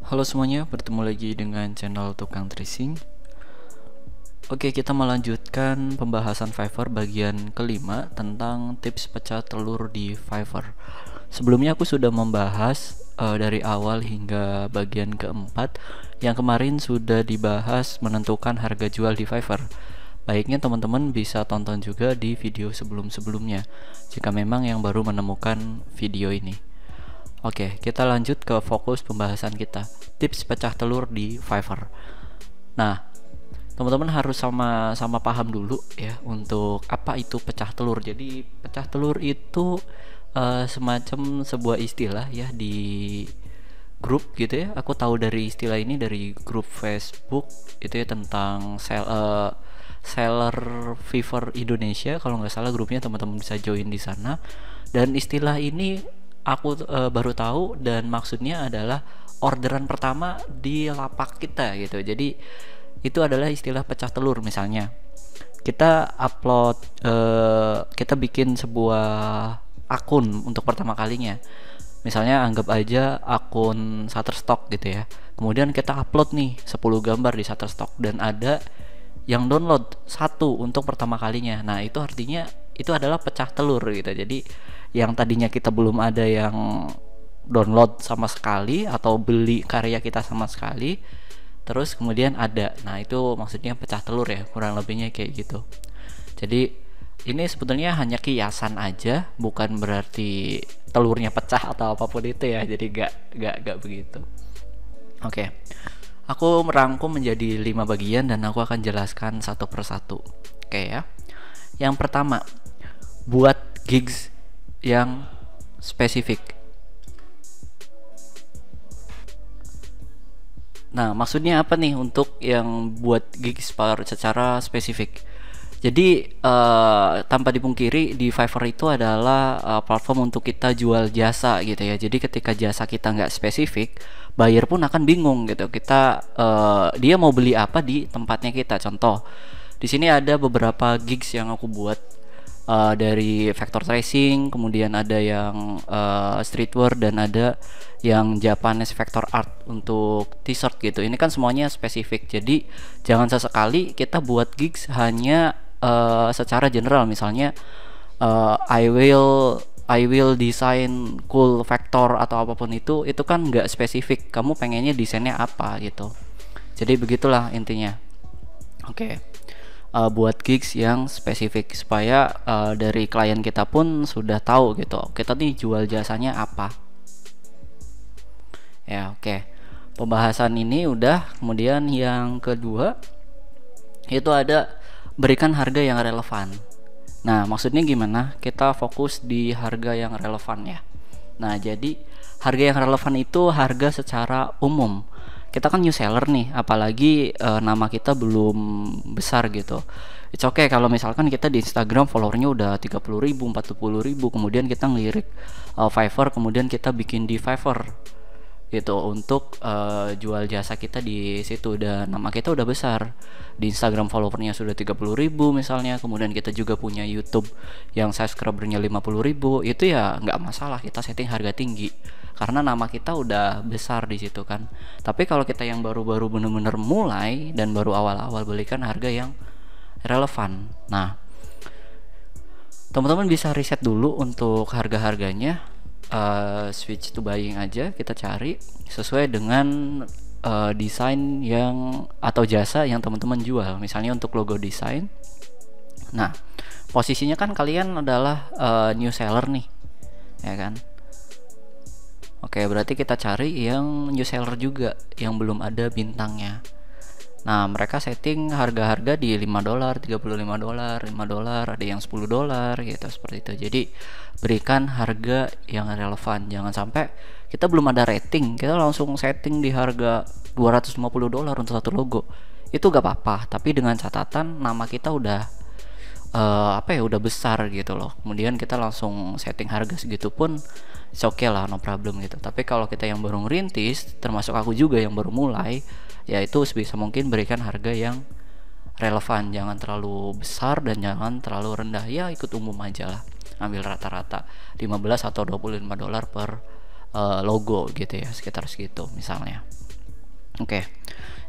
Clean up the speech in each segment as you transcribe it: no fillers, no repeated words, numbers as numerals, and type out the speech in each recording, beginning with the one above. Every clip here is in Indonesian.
Halo semuanya, bertemu lagi dengan channel Tukang Tracing. Oke, kita melanjutkan pembahasan Fiverr bagian kelima tentang tips pecah telur di Fiverr. Sebelumnya aku sudah membahas dari awal hingga bagian keempat. Yang kemarin sudah dibahas menentukan harga jual di Fiverr. Baiknya teman-teman bisa tonton juga di video sebelum-sebelumnya jika memang yang baru menemukan video ini. Oke, kita lanjut ke fokus pembahasan kita, tips pecah telur di Fiverr. Nah, teman-teman harus sama-sama paham dulu ya untuk apa itu pecah telur. Jadi pecah telur itu semacam sebuah istilah ya di grup gitu ya. Aku tahu dari istilah ini dari grup Facebook itu ya tentang seller Fiverr Indonesia. Kalau nggak salah grupnya, teman-teman bisa join di sana. Dan istilah ini aku baru tahu, dan maksudnya adalah orderan pertama di lapak kita gitu. Jadi itu adalah istilah pecah telur. Misalnya kita upload, kita bikin sebuah akun untuk pertama kalinya, misalnya anggap aja akun Shutterstock gitu ya. Kemudian kita upload nih 10 gambar di Shutterstock dan ada yang download satu untuk pertama kalinya. Nah, itu artinya itu adalah pecah telur gitu. Jadi yang tadinya kita belum ada yang download sama sekali atau beli karya kita sama sekali, terus kemudian ada. Nah, itu maksudnya pecah telur ya, kurang lebihnya kayak gitu. Jadi ini sebetulnya hanya kiasan aja, bukan berarti telurnya pecah atau apapun itu ya. Jadi gak begitu. Oke. Aku merangkum menjadi 5 bagian dan aku akan jelaskan satu persatu. Oke ya. Yang pertama, buat gigs yang spesifik. Nah, maksudnya apa nih untuk yang buat gigs secara spesifik? Jadi tanpa dipungkiri di Fiverr itu adalah platform untuk kita jual jasa gitu ya. Jadi ketika jasa kita nggak spesifik, buyer pun akan bingung gitu. Dia mau beli apa di tempatnya kita. Contoh, di sini ada beberapa gigs yang aku buat dari vector tracing, kemudian ada yang streetwear, dan ada yang Japanese vector art untuk t-shirt gitu. Ini kan semuanya spesifik. Jadi jangan sesekali kita buat gigs hanya secara general. Misalnya I will design cool vector atau apapun itu kan nggak spesifik. Kamu pengennya desainnya apa gitu. Jadi begitulah intinya. Oke. Buat gigs yang spesifik supaya dari klien kita pun sudah tahu gitu, kita nih jual jasanya apa ya. Oke, pembahasan ini udah. Kemudian yang kedua itu ada berikan harga yang relevan. Nah, maksudnya gimana? Kita fokus di harga yang relevan ya. Nah, jadi harga yang relevan itu harga secara umum. Kita kan new seller nih, apalagi nama kita belum besar gitu. It's okay kalau misalkan kita di Instagram followernya udah 30.000, 40.000, kemudian kita ngelirik Fiverr, kemudian kita bikin di Fiverr gitu untuk jual jasa kita di situ, dan nama kita udah besar. Di Instagram followernya sudah 30.000 misalnya, kemudian kita juga punya YouTube yang subscribernya 50.000, itu ya nggak masalah kita setting harga tinggi karena nama kita udah besar di situ kan. Tapi kalau kita yang baru-baru bener-bener mulai dan baru awal-awal, belikan harga yang relevan. Nah, teman-teman bisa riset dulu untuk harga-harganya. Switch to buying aja, kita cari sesuai dengan desain yang atau jasa yang teman-teman jual. Misalnya untuk logo desain. Nah, posisinya kan kalian adalah new seller nih, ya kan? Oke, berarti kita cari yang new seller juga yang belum ada bintangnya. Nah, mereka setting harga-harga di $5, $35, $5, ada yang $10 gitu, seperti itu. Jadi berikan harga yang relevan. Jangan sampai kita belum ada rating, kita langsung setting di harga $250 untuk satu logo. Itu gak apa-apa, tapi dengan catatan nama kita udah udah besar gitu loh. Kemudian kita langsung setting harga segitu pun it's okay lah, no problem gitu. Tapi kalau kita yang baru ngerintis, termasuk aku juga yang baru mulai, ya itu sebisa mungkin berikan harga yang relevan. Jangan terlalu besar dan jangan terlalu rendah. Ya ikut umum aja lah, ambil rata-rata 15 atau $25 per logo gitu ya, sekitar segitu misalnya. Oke,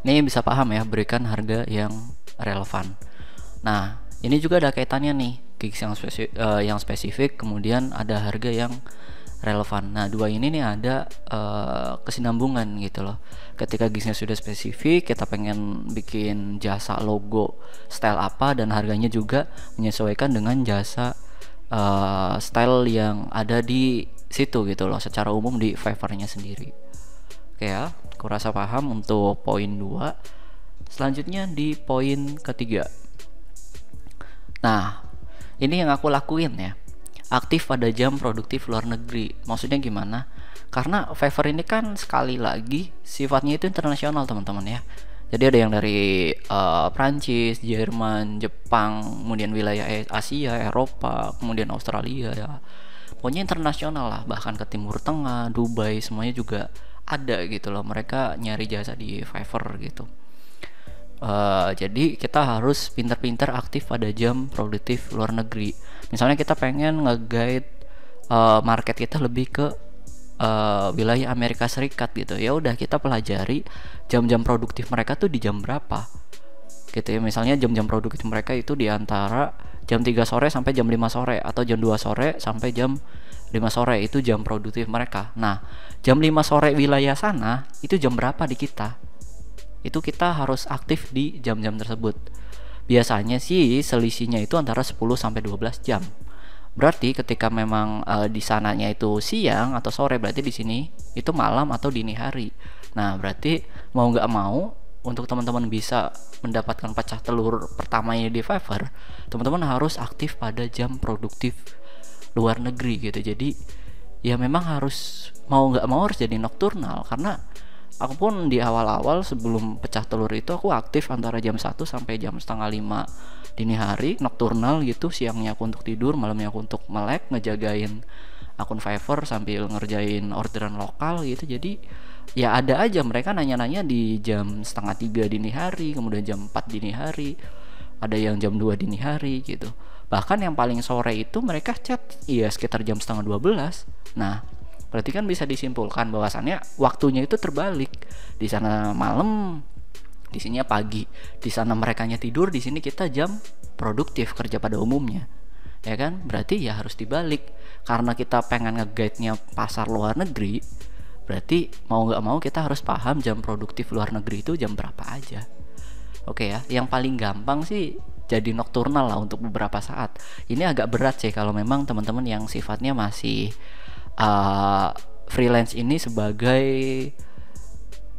ini bisa paham ya, berikan harga yang relevan. Nah, ini juga ada kaitannya nih, gigs yang spesifik, kemudian ada harga yang relevan. Nah, dua ini nih ada kesinambungan gitu loh. Ketika gigsnya sudah spesifik, kita pengen bikin jasa logo style apa, dan harganya juga menyesuaikan dengan jasa style yang ada di situ gitu loh, secara umum di Fiverr-nya sendiri. Oke ya, aku rasa paham untuk poin 2. Selanjutnya di poin ketiga. Nah, ini yang aku lakuin ya. Aktif pada jam produktif luar negeri. Maksudnya gimana? Karena Fiverr ini kan sekali lagi sifatnya itu internasional, teman-teman ya. Jadi ada yang dari Prancis, Jerman, Jepang, kemudian wilayah Asia, Eropa, kemudian Australia ya. Pokoknya internasional lah, bahkan ke Timur Tengah, Dubai, semuanya juga ada gitu loh. Mereka nyari jasa di Fiverr gitu. Jadi kita harus pinter-pinter aktif pada jam produktif luar negeri. Misalnya kita pengen nge-guide market kita lebih ke wilayah Amerika Serikat gitu. Ya udah, kita pelajari jam-jam produktif mereka tuh di jam berapa gitu ya. Misalnya jam-jam produktif mereka itu di antara jam 3 sore sampai jam 5 sore, atau jam 2 sore sampai jam 5 sore, itu jam produktif mereka. Nah, jam 5 sore wilayah sana itu jam berapa di kita? Itu kita harus aktif di jam-jam tersebut. Biasanya sih selisihnya itu antara 10 sampai 12 jam. Berarti ketika memang di sananya itu siang atau sore, berarti di sini itu malam atau dini hari. Nah, berarti mau nggak mau, untuk teman-teman bisa mendapatkan pecah telur pertamanya di Fiverr, teman-teman harus aktif pada jam produktif luar negeri gitu. Jadi ya memang harus, mau nggak mau harus jadi nokturnal. Karena aku pun di awal-awal sebelum pecah telur itu aku aktif antara jam 1 sampai jam setengah 5 dini hari, nokturnal gitu. Siangnya aku untuk tidur, malamnya aku untuk melek, ngejagain akun Fiverr sambil ngerjain orderan lokal gitu. Jadi ya ada aja mereka nanya-nanya di jam setengah 3 dini hari, kemudian jam 4 dini hari, ada yang jam 2 dini hari gitu. Bahkan yang paling sore itu mereka chat ya sekitar jam setengah 12. Nah, berarti kan bisa disimpulkan bahwasannya waktunya itu terbalik. Di sana malam, di sini pagi. Di sana merekanya tidur, di sini kita jam produktif kerja pada umumnya. Ya kan? Berarti ya harus dibalik. Karena kita pengen nge-guide-nya pasar luar negeri, berarti mau nggak mau kita harus paham jam produktif luar negeri itu jam berapa aja. Oke ya, yang paling gampang sih jadi nokturnal lah untuk beberapa saat. Ini agak berat sih kalau memang teman-teman yang sifatnya masih freelance ini sebagai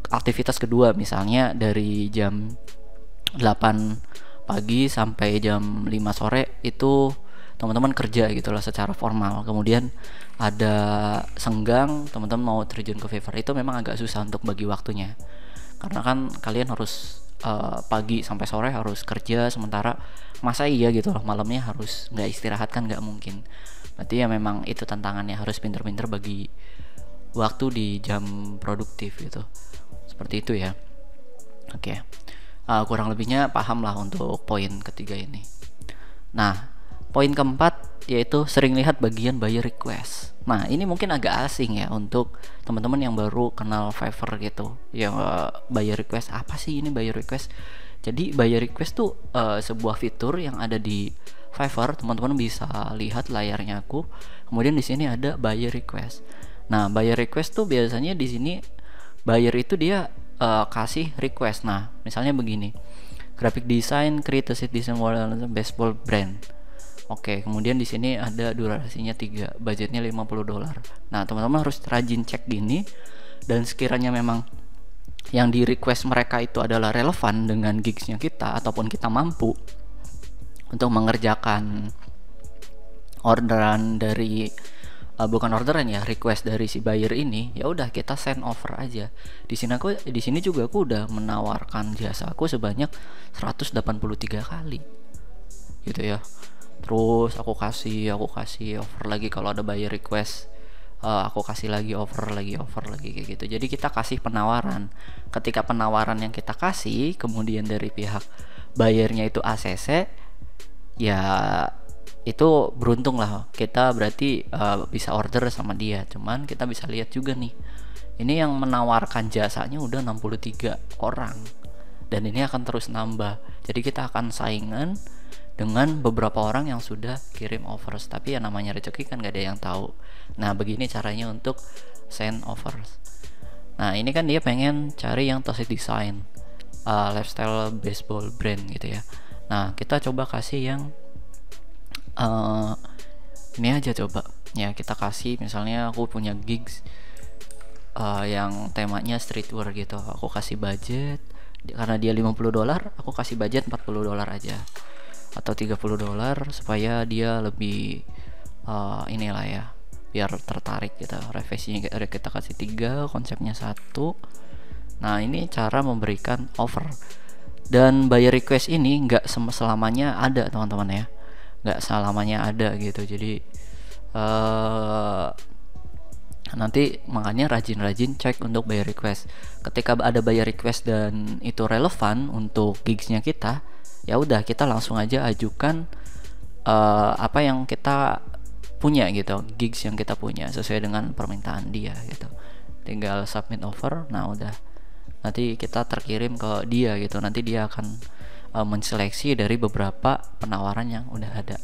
aktivitas kedua. Misalnya dari jam 8 pagi sampai jam 5 sore itu teman-teman kerja gitu lah secara formal. Kemudian ada senggang, teman-teman mau terjun ke Fiverr, itu memang agak susah untuk bagi waktunya. Karena kan kalian harus pagi sampai sore harus kerja, sementara masa iya gitu loh malamnya harus nggak istirahat, kan nggak mungkin. Berarti ya memang itu tantangannya, harus pinter-pinter bagi waktu di jam produktif gitu. Seperti itu ya. Oke. Kurang lebihnya paham lah untuk poin ketiga ini. Nah, poin keempat yaitu sering lihat bagian buyer request. Nah, ini mungkin agak asing ya untuk teman-teman yang baru kenal Fiverr gitu. Ya, buyer request apa sih ini buyer request? Jadi buyer request tuh sebuah fitur yang ada di Fiverr. Teman-teman bisa lihat layarnya aku. Kemudian di sini ada buyer request. Nah, buyer request tuh biasanya di sini buyer itu dia kasih request. Nah, misalnya begini. Graphic design, create a set design baseball brand. Oke, kemudian di sini ada durasinya 3, budgetnya $50. Nah, teman-teman harus rajin cek gini, dan sekiranya memang yang di request mereka itu adalah relevan dengan gigsnya kita, ataupun kita mampu untuk mengerjakan orderan dari bukan orderan ya, request dari si buyer ini, ya udah kita send over aja. Di sini juga aku udah menawarkan jasa aku sebanyak 183 kali. Gitu ya. Terus aku kasih over lagi kalau ada buyer request, aku kasih lagi over lagi kayak gitu. Jadi kita kasih penawaran. Ketika penawaran yang kita kasih kemudian dari pihak bayarnya itu ACC, ya itu beruntung lah kita, berarti bisa order sama dia. Cuman kita bisa lihat juga nih Ini yang menawarkan jasanya udah 63 orang, dan ini akan terus nambah. Jadi kita akan saingan dengan beberapa orang yang sudah kirim offers, tapi yang namanya rezeki kan gak ada yang tahu. Nah, begini caranya untuk send offers. Nah, ini kan dia pengen cari yang toxic design, lifestyle baseball brand gitu ya. Nah, kita coba kasih yang ini aja coba ya. Kita kasih misalnya aku punya gigs yang temanya streetwear gitu. Aku kasih budget, karena dia $50, aku kasih budget $40 aja atau $30 supaya dia lebih inilah ya, biar tertarik gitu. Revisinya kita kasih 3, konsepnya 1. Nah, ini cara memberikan offer. Dan buyer request ini nggak selamanya ada teman-teman ya, nggak selamanya ada gitu. Jadi nanti makanya rajin-rajin cek untuk buyer request. Ketika ada buyer request dan itu relevan untuk gigsnya kita, ya udah kita langsung aja ajukan apa yang kita punya gitu, gigs yang kita punya sesuai dengan permintaan dia gitu. Tinggal submit offer. Nah, udah nanti kita terkirim ke dia gitu. Nanti dia akan menseleksi dari beberapa penawaran yang udah ada,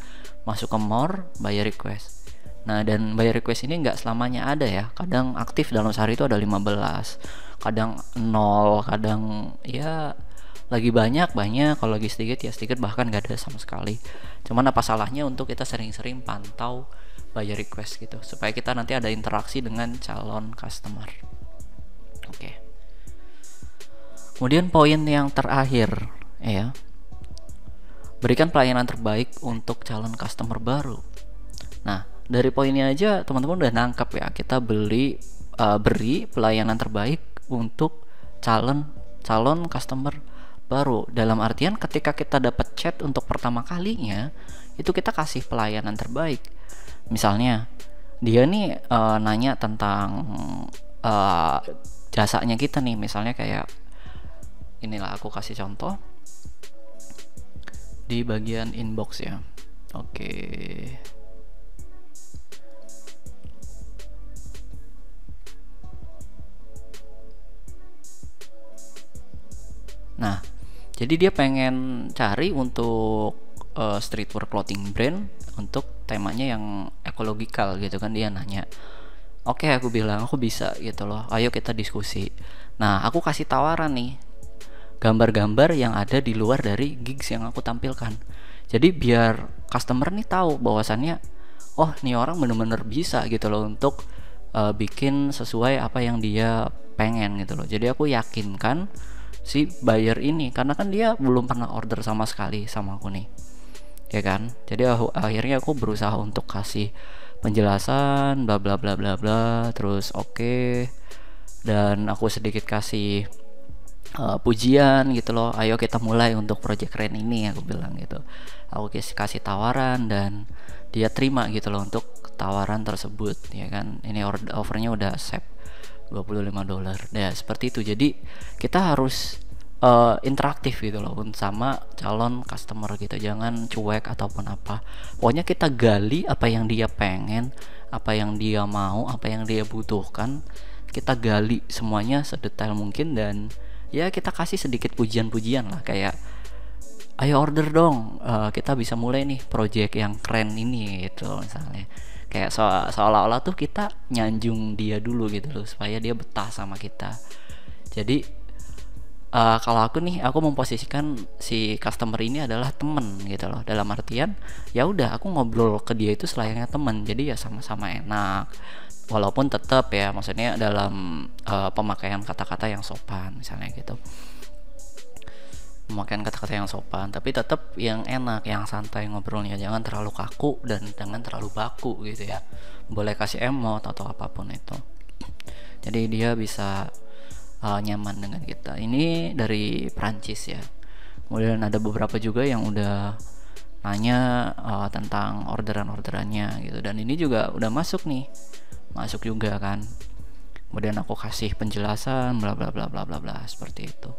masuk ke more buyer request. Nah, dan buyer request ini nggak selamanya ada ya. Kadang aktif dalam sehari itu ada 15, kadang 0, kadang ya lagi banyak, kalau lagi sedikit ya sedikit, bahkan nggak ada sama sekali. Cuman apa salahnya untuk kita sering-sering pantau buyer request gitu, supaya kita nanti ada interaksi dengan calon customer. Oke. Kemudian poin yang terakhir ya, berikan pelayanan terbaik untuk calon customer baru. Nah, dari poinnya aja teman-teman udah nangkap ya, kita beri pelayanan terbaik untuk calon customer baru. Dalam artian ketika kita dapat chat untuk pertama kalinya, itu kita kasih pelayanan terbaik. Misalnya dia nih nanya tentang jasanya kita nih, misalnya kayak inilah, aku kasih contoh di bagian inbox ya. Oke. Nah, jadi dia pengen cari untuk streetwear clothing brand untuk temanya yang ekologikal gitu kan. Dia nanya. Oke, aku bilang aku bisa gitu loh. Ayo kita diskusi. Nah, aku kasih tawaran nih, gambar-gambar yang ada di luar dari gigs yang aku tampilkan. Jadi biar customer nih tahu bahwasannya, oh, nih orang bener-bener bisa gitu loh untuk bikin sesuai apa yang dia pengen gitu loh. Jadi aku yakinkan si buyer ini, karena kan dia belum pernah order sama sekali sama aku nih, ya kan. Jadi akhirnya aku berusaha untuk kasih penjelasan bla bla bla bla bla, terus oke. Dan aku sedikit kasih pujian gitu loh. Ayo kita mulai untuk project keren ini, aku bilang gitu. Aku kasih tawaran dan dia terima gitu loh untuk tawaran tersebut, ya kan. Ini offernya udah save $25 ya, seperti itu. Jadi kita harus interaktif gitu loh sama calon customer gitu, jangan cuek ataupun apa. Pokoknya kita gali apa yang dia pengen, apa yang dia mau, apa yang dia butuhkan. Kita gali semuanya sedetail mungkin, dan ya kita kasih sedikit pujian-pujian lah, kayak ayo order dong, kita bisa mulai nih project yang keren ini gitu misalnya. Kayak seolah-olah tuh kita nyanjung dia dulu gitu loh, supaya dia betah sama kita. Jadi kalau aku nih, aku memposisikan si customer ini adalah temen gitu loh. Dalam artian ya udah, aku ngobrol ke dia itu selayaknya temen. Jadi ya sama-sama enak, walaupun tetap ya, maksudnya dalam pemakaian kata-kata yang sopan misalnya gitu. Pemakaian kata-kata yang sopan, tapi tetap yang enak, yang santai ngobrolnya. Jangan terlalu kaku dan jangan terlalu baku gitu ya. Boleh kasih emot atau apapun itu. Jadi dia bisa nyaman dengan kita. Ini dari Prancis ya. Kemudian ada beberapa juga yang udah nanya tentang orderannya gitu. Dan ini juga udah masuk juga kan. Kemudian aku kasih penjelasan bla bla bla bla bla bla, seperti itu.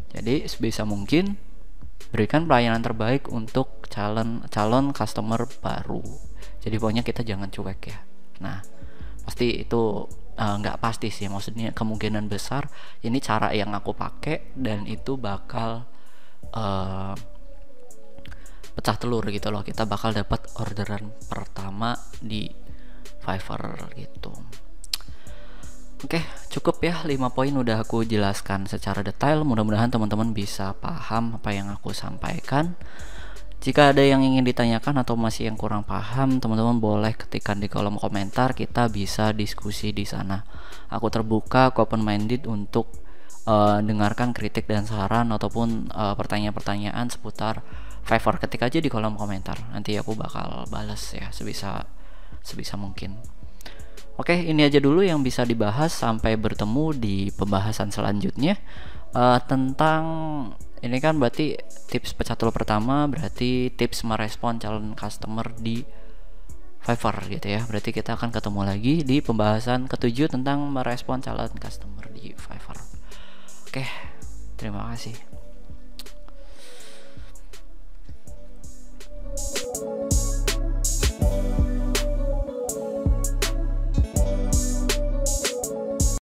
Jadi sebisa mungkin berikan pelayanan terbaik untuk calon customer baru. Jadi pokoknya kita jangan cuek ya. Nah, pasti itu nggak pasti sih, maksudnya kemungkinan besar ini cara yang aku pakai dan itu bakal pecah telur gitu loh. Kita bakal dapat orderan pertama di Fiverr gitu. Oke, cukup ya, 5 poin udah aku jelaskan secara detail. Mudah-mudahan teman-teman bisa paham apa yang aku sampaikan. Jika ada yang ingin ditanyakan atau masih yang kurang paham, teman-teman boleh ketikkan di kolom komentar, kita bisa diskusi di sana. Aku terbuka, aku open minded untuk dengarkan kritik dan saran ataupun pertanyaan-pertanyaan seputar Fiverr. Ketik aja di kolom komentar, nanti aku bakal balas ya sebisa mungkin. Oke, ini aja dulu yang bisa dibahas. Sampai bertemu di pembahasan selanjutnya tentang ini kan berarti tips pecah telur pertama, berarti tips merespon calon customer di Fiverr gitu ya. Berarti kita akan ketemu lagi di pembahasan ketujuh tentang merespon calon customer di Fiverr. Oke, terima kasih.